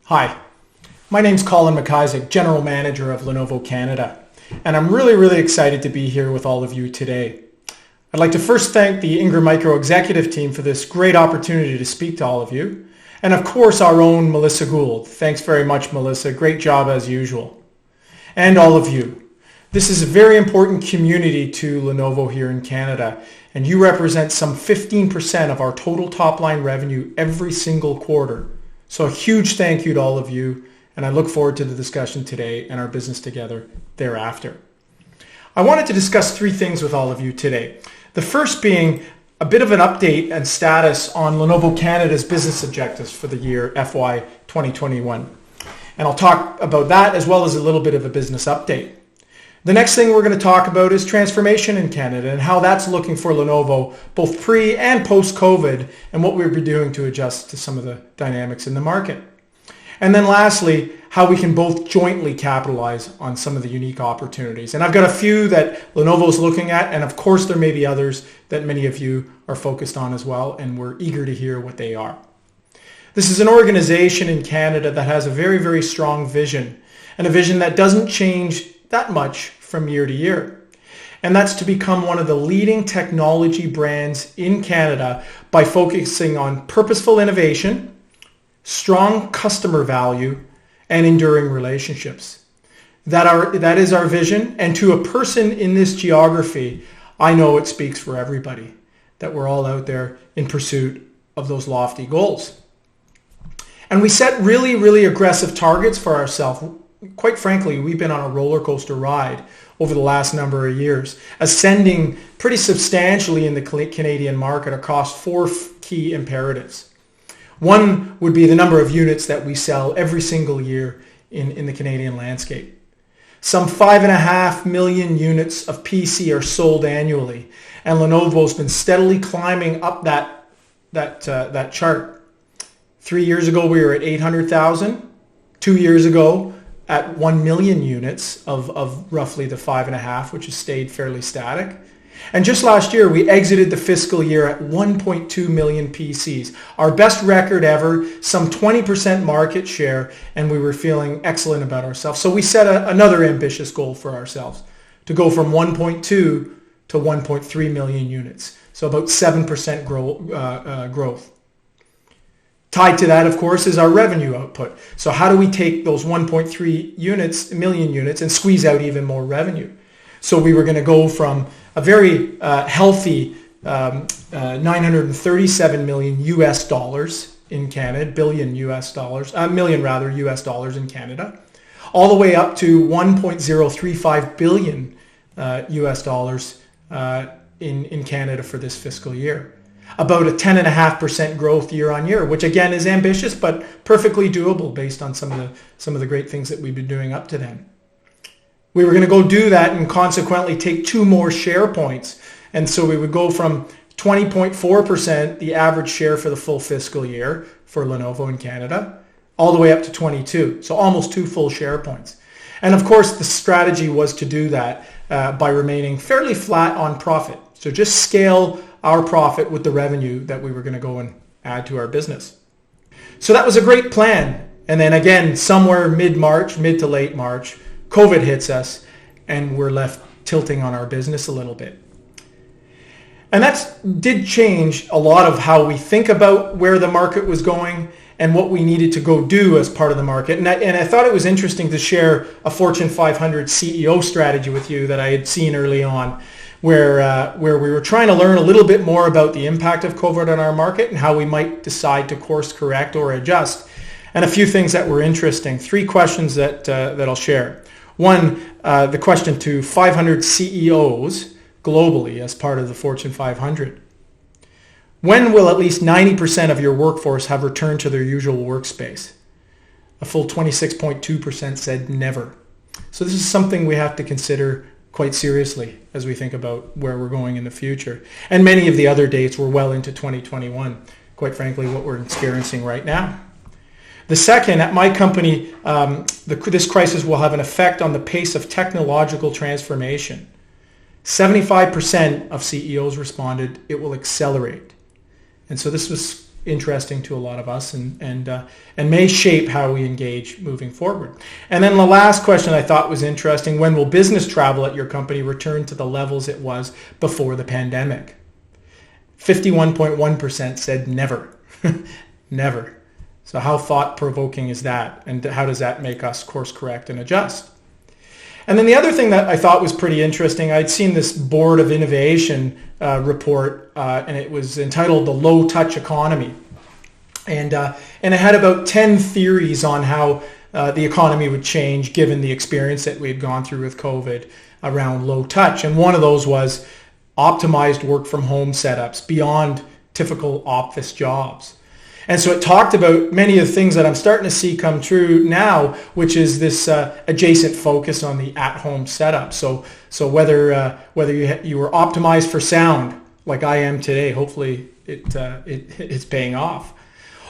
Hi, my name's Colin McIsaac, General Manager of Lenovo Canada, and I'm really excited to be here with all of you today. I'd like to first thank the Ingram Micro executive team for this great opportunity to speak to all of you, and of course our own Melissa Gould. Thanks very much, Melissa. Great job as usual. And all of you. This is a very important community to Lenovo here in Canada, and you represent some 15% of our total top-line revenue every single quarter. So a huge thank you to all of you, and I look forward to the discussion today and our business together thereafter. I wanted to discuss three things with all of you today. The first being a bit of an update and status on Lenovo Canada's business objectives for the year FY 2021. And I'll talk about that as well as a little bit of a business update. The next thing we're going to talk about is transformation in Canada and how that's looking for Lenovo both pre and post-COVID and what we'll be doing to adjust to some of the dynamics in the market. And then lastly, how we can both jointly capitalize on some of the unique opportunities. And I've got a few that Lenovo's looking at, and of course there may be others that many of you are focused on as well, and we're eager to hear what they are. This is an organization in Canada that has a very strong vision, and a vision that doesn't change that much from year to year. And that's to become one of the leading technology brands in Canada by focusing on purposeful innovation, strong customer value, and enduring relationships. That is our vision, and to a person in this geography, I know it speaks for everybody, that we're all out there in pursuit of those lofty goals. And we set really aggressive targets for ourselves. Quite frankly, we've been on a roller coaster ride over the last number of years, ascending pretty substantially in the Canadian market across four key imperatives. One would be the number of units that we sell every single year in the Canadian landscape. Some 5.5 million units of PC are sold annually, and Lenovo's been steadily climbing up that chart. 3 years ago, we were at 800,000. 2 years ago, at 1 million units of roughly the 5.5, which has stayed fairly static. And just last year, we exited the fiscal year at 1.2 million PCs, our best record ever, some 20% market share, and we were feeling excellent about ourselves. So we set another ambitious goal for ourselves, to go from 1.2 to 1.3 million units, so about 7% growth. Tied to that, of course, is our revenue output. So how do we take those 1.3 million units and squeeze out even more revenue? So we were going to go from a very healthy $937 million US dollars in Canada, million US dollars in Canada, all the way up to 1.035 billion US dollars in Canada for this fiscal year. About a 10.5% growth year on year, which again is ambitious but perfectly doable based on some of the great things that we've been doing up to then. We were going to go do that and consequently take 2 more share points, and so we would go from 20.4%, the average share for the full fiscal year for Lenovo in Canada, all the way up to 22, so almost 2 full share points. And of course, the strategy was to do that by remaining fairly flat on profit. So just scale our profit with the revenue that we were going to go and add to our business. So that was a great plan. And then again, somewhere mid to late March, COVID hits us and we're left tilting on our business a little bit. And that did change a lot of how we think about where the market was going and what we needed to go do as part of the market. And I thought it was interesting to share a Fortune 500 CEO strategy with you that I had seen early on, where we were trying to learn a little bit more about the impact of COVID on our market and how we might decide to course correct or adjust. And a few things that were interesting. 3 questions that I'll share. One, the question to 500 CEOs globally as part of the Fortune 500. When will at least 90% of your workforce have returned to their usual workspace? A full 26.2% said never. So this is something we have to consider quite seriously as we think about where we're going in the future. And many of the other dates were well into 2021, quite frankly, what we're experiencing right now. The second, at my company, this crisis will have an effect on the pace of technological transformation. 75% of CEOs responded it will accelerate. And so this was interesting to a lot of us and may shape how we engage moving forward. And then the last question I thought was interesting: when will business travel at your company return to the levels it was before the pandemic? 51.1% said never. Never. So how thought-provoking is that? And how does that make us course correct and adjust? And then the other thing that I thought was pretty interesting, I'd seen this Board of Innovation report, and it was entitled The Low Touch Economy. And it had about 10 theories on how the economy would change given the experience that we had gone through with COVID around low touch. And one of those was optimized work from home setups beyond typical office jobs. And so it talked about many of the things that I'm starting to see come true now, which is this adjacent focus on the at-home setup. So whether you were optimized for sound, like I am today, hopefully it's paying off,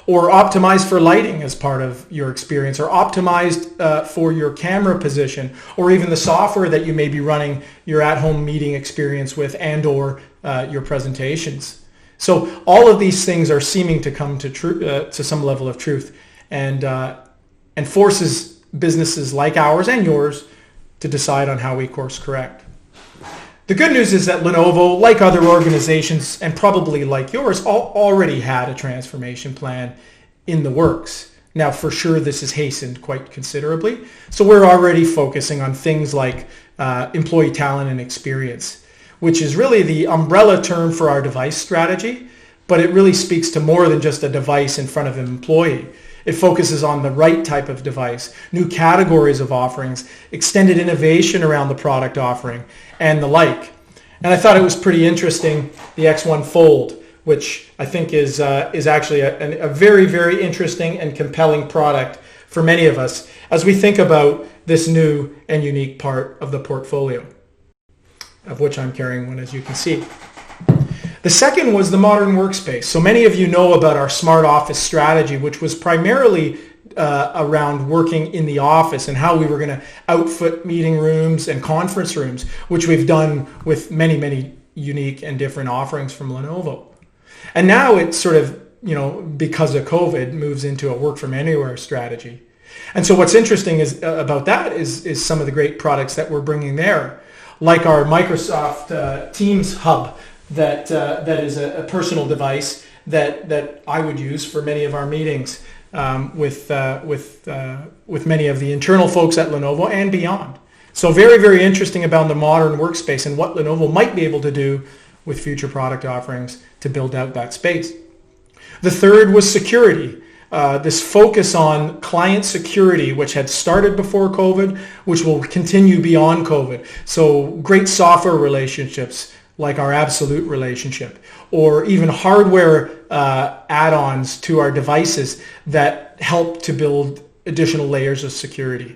or optimized for lighting as part of your experience, or optimized for your camera position, or even the software that you may be running your at-home meeting experience with, and/or your presentations. So all of these things are seeming to come to some level of truth, and forces businesses like ours and yours to decide on how we course correct. The good news is that Lenovo, like other organizations, and probably like yours, already had a transformation plan in the works. Now, for sure, this is hastened quite considerably. So we're already focusing on things like employee talent and experience, which is really the umbrella term for our device strategy, but it really speaks to more than just a device in front of an employee. It focuses on the right type of device, new categories of offerings, extended innovation around the product offering, and the like. And I thought it was pretty interesting, the X1 Fold, which I think is actually a very, very interesting and compelling product for many of us as we think about this new and unique part of the portfolio, of which I'm carrying one, as you can see. The second was the modern workspace. So many of you know about our smart office strategy, which was primarily around working in the office and how we were going to outfit meeting rooms and conference rooms, which we've done with many, many unique and different offerings from Lenovo. And now it's sort of, because of COVID, moves into a work from anywhere strategy. And so what's interesting about that is some of the great products that we're bringing there, like our Microsoft Teams Hub that is a personal device that I would use for many of our meetings with many of the internal folks at Lenovo and beyond. So very, very interesting about the modern workspace and what Lenovo might be able to do with future product offerings to build out that space. The third was security. This focus on client security, which had started before COVID, which will continue beyond COVID. So great software relationships like our Absolute relationship, or even hardware add-ons to our devices that help to build additional layers of security,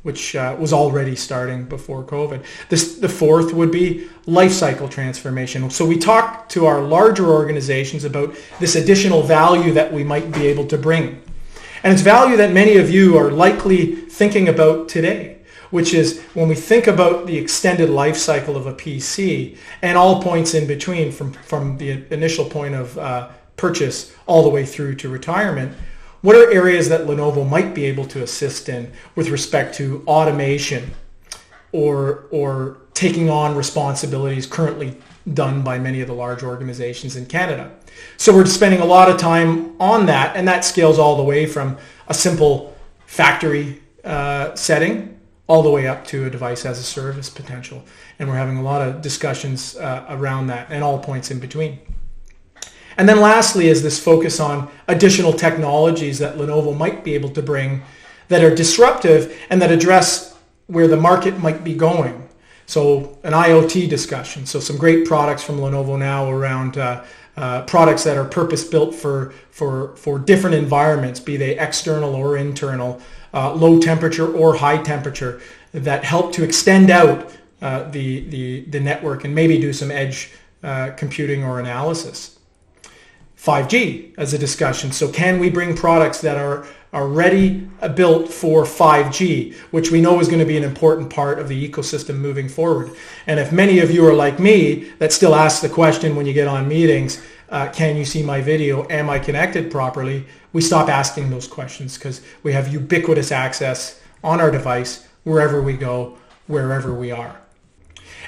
which was already starting before COVID. The fourth would be lifecycle transformation. So we talk to our larger organizations about this additional value that we might be able to bring. And it's value that many of you are likely thinking about today, which is when we think about the extended life cycle of a PC and all points in between, from the initial point of purchase all the way through to retirement. What are areas that Lenovo might be able to assist in with respect to automation or taking on responsibilities currently done by many of the large organizations in Canada? So we're spending a lot of time on that, and that scales all the way from a simple factory setting all the way up to a device as a service potential. And we're having a lot of discussions around that and all points in between. And then lastly is this focus on additional technologies that Lenovo might be able to bring that are disruptive and that address where the market might be going. So an IoT discussion. So some great products from Lenovo now around products that are purpose-built for different environments, be they external or internal, low temperature or high temperature, that help to extend out the network and maybe do some edge computing or analysis. 5G as a discussion. So can we bring products that are ready built for 5G, which we know is going to be an important part of the ecosystem moving forward. And if many of you are like me that still ask the question when you get on meetings, can you see my video? Am I connected properly? We stop asking those questions because we have ubiquitous access on our device wherever we go, wherever we are.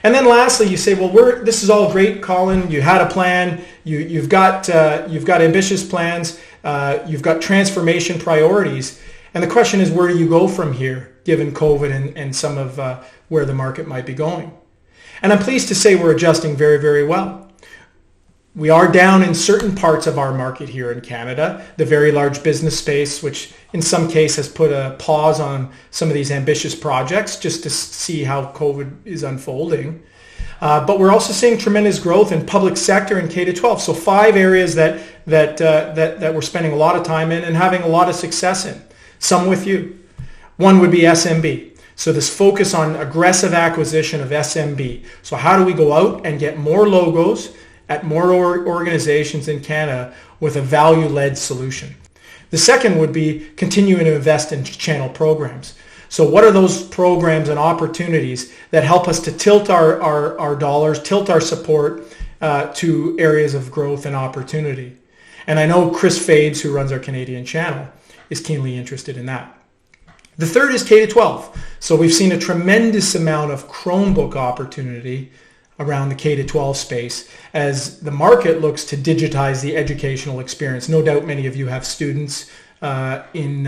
And then lastly, you say, well, this is all great, Colin. You had a plan. You've got ambitious plans. You've got transformation priorities. And the question is, where do you go from here, given COVID and some of where the market might be going? And I'm pleased to say we're adjusting very, very well. We are down in certain parts of our market here in Canada, the very large business space, which in some case has put a pause on some of these ambitious projects just to see how COVID is unfolding. But we're also seeing tremendous growth in public sector and K-12. So 5 areas that we're spending a lot of time in and having a lot of success in, some with you. One would be SMB. So this focus on aggressive acquisition of SMB. So how do we go out and get more logos at more organizations in Canada with a value-led solution? The second would be continuing to invest in channel programs. So what are those programs and opportunities that help us to tilt our dollars, tilt our support to areas of growth and opportunity? And I know Chris Fades, who runs our Canadian channel, is keenly interested in that. The third is K-12. So we've seen a tremendous amount of Chromebook opportunity around the K-12 space as the market looks to digitize the educational experience. No doubt many of you have students in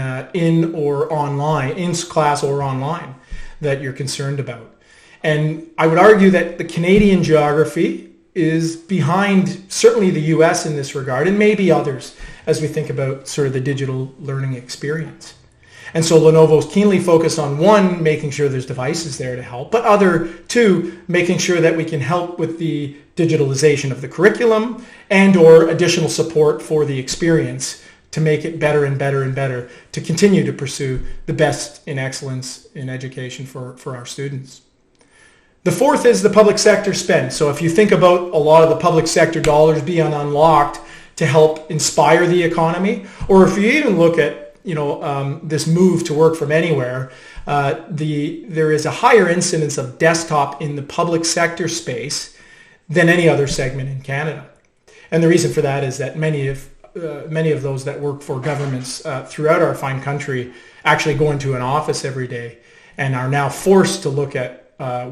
or online, in class or online, that you're concerned about. And I would argue that the Canadian geography is behind certainly the US in this regard, and maybe others as we think about sort of the digital learning experience. And so Lenovo is keenly focused on, one, making sure there's devices there to help, but two, making sure that we can help with the digitalization of the curriculum and or additional support for the experience to make it better and better and better, to continue to pursue the best in excellence in education for our students. The fourth is the public sector spend. So if you think about a lot of the public sector dollars being unlocked to help inspire the economy, or if you even look at this move to work from anywhere, there is a higher incidence of desktop in the public sector space than any other segment in Canada. And the reason for that is that many of those that work for governments throughout our fine country actually go into an office every day and are now forced to look at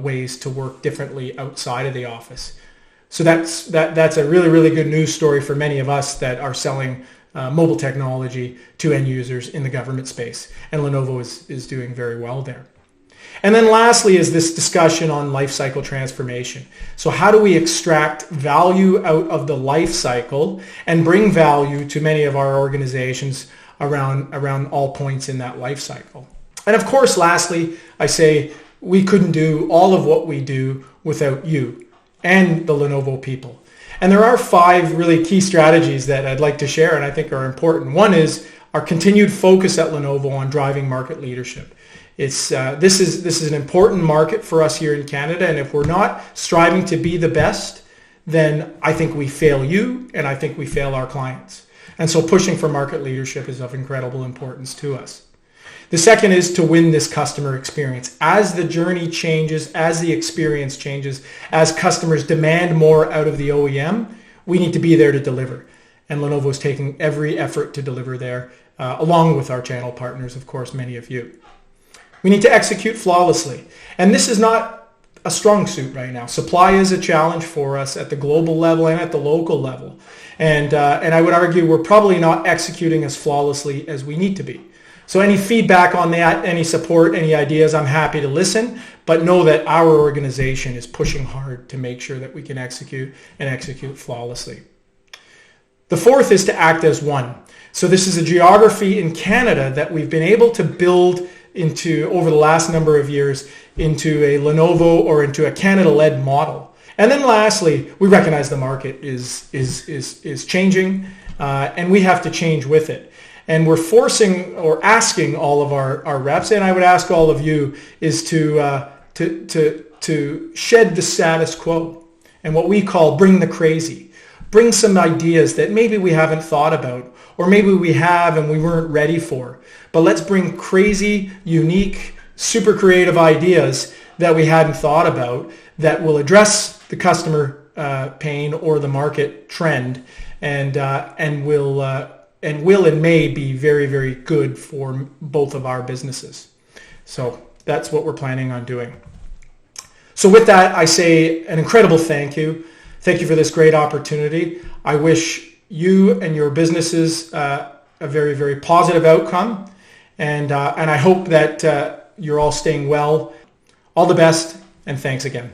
ways to work differently outside of the office. So that's a really, really good news story for many of us that are selling mobile technology to end users in the government space. And Lenovo is doing very well there. And then lastly is this discussion on life cycle transformation. So how do we extract value out of the life cycle and bring value to many of our organizations around all points in that life cycle? And of course, lastly, I say we couldn't do all of what we do without you and the Lenovo people. And there are 5 really key strategies that I'd like to share and I think are important. One is our continued focus at Lenovo on driving market leadership. This is an important market for us here in Canada, and if we're not striving to be the best, then I think we fail you and I think we fail our clients. And so pushing for market leadership is of incredible importance to us. The second is to win this customer experience. As the journey changes, as the experience changes, as customers demand more out of the OEM, we need to be there to deliver. And Lenovo is taking every effort to deliver there, along with our channel partners, of course, many of you. We need to execute flawlessly. And this is not a strong suit right now. Supply is a challenge for us at the global level and at the local level. And I would argue we're probably not executing as flawlessly as we need to be. So any feedback on that, any support, any ideas, I'm happy to listen, but know that our organization is pushing hard to make sure that we can execute and execute flawlessly. The fourth is to act as one. So this is a geography in Canada that we've been able to build into, over the last number of years, into a Lenovo or into a Canada-led model. And then lastly, we recognize the market is changing and we have to change with it. And we're forcing or asking all of our reps, and I would ask all of you, is to shed the status quo and what we call bring the crazy. Bring some ideas that maybe we haven't thought about, or maybe we have and we weren't ready for. But let's bring crazy, unique, super creative ideas that we hadn't thought about that will address the customer pain or the market trend and will and may be very, very good for both of our businesses. So that's what we're planning on doing. So with that, I say an incredible thank you. Thank you for this great opportunity. I wish you and your businesses a very, very positive outcome. And I hope that you're all staying well. All the best, and thanks again.